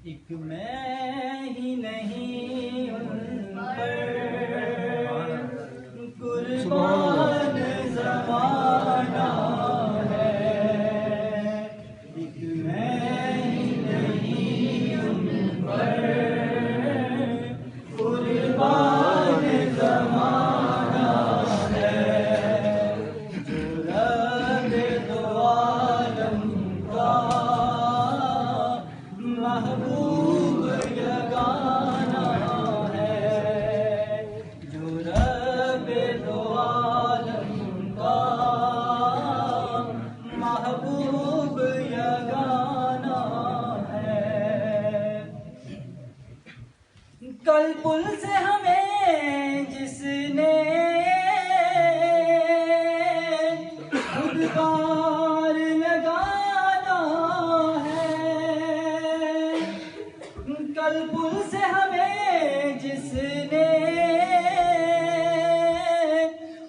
ایک میں ہی نہیں ان پر قربان زمانہ ہے، ایک میں ہی نہیں ان پر قربان زمانہ ہے، جو رب دو عالم کا محبوب یگانہ ہے، جو رب دو عالم کا محبوب یگانہ ہے۔ کل پل سے ہمیں جس نے خود پار لگانا ہے، کل پل سے ہمیں جس نے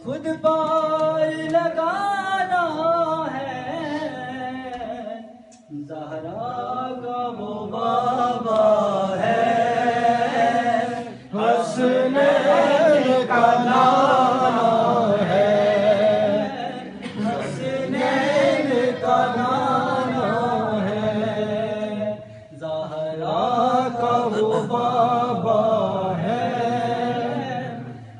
خود پار لگانا ہے، زہرا کا وہ بابا ہے، حسنین کا نانا ہے، حسنین کا نانا ہے، زہرا کا وہ بابا ہے،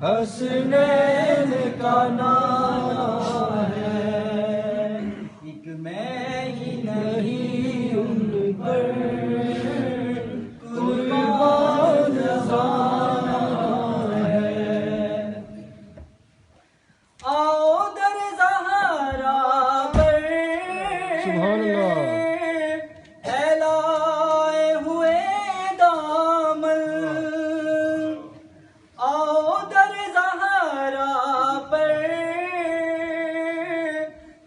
حسنین کا نانا ہے، ایک میں ہی نہیں ان پر قربان زمانہ ہے۔ آؤ در زہرا پر سبحان اللہ پھیلائے ہوئے دامن، آؤ در زہرا پر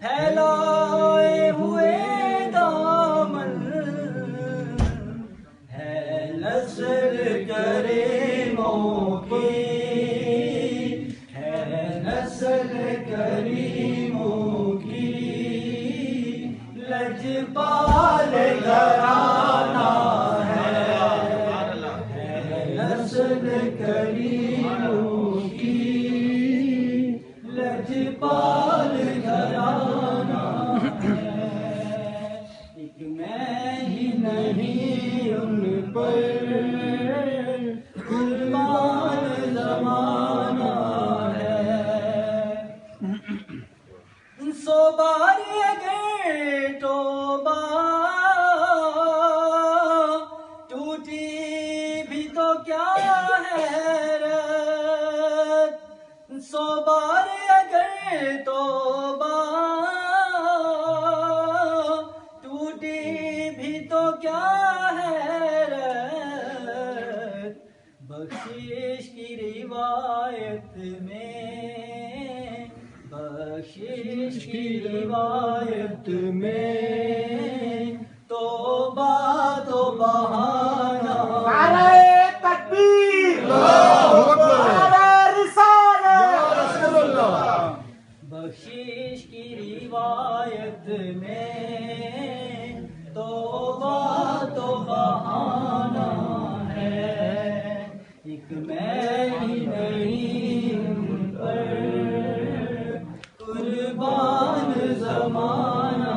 پھیلائے ہوئے دامن، ہے نسل کریموں کی، ہے نسل کریموں کی، لجپال گھرانہ ہے نسل کریموں کی، لجپال گھرانہ ہے، ایک میں ہی نہیں ان پر قربان زمانہ ہے، سو بار اگر توبہ ٹوٹی بھی تو کیا حیرت، سو بار اگر توبہ ٹوٹی بھی تو کیا حیرت، بخشش کی روایت میں، بخشش کی روایت میں توبہ تو بہانہ، نعرہ تکبیر، نعرہ رسالت، بخشش کی روایت میں توبہ تو بہانہ ہے، ایک میں ہی نہیں ان پر قربان زمانہ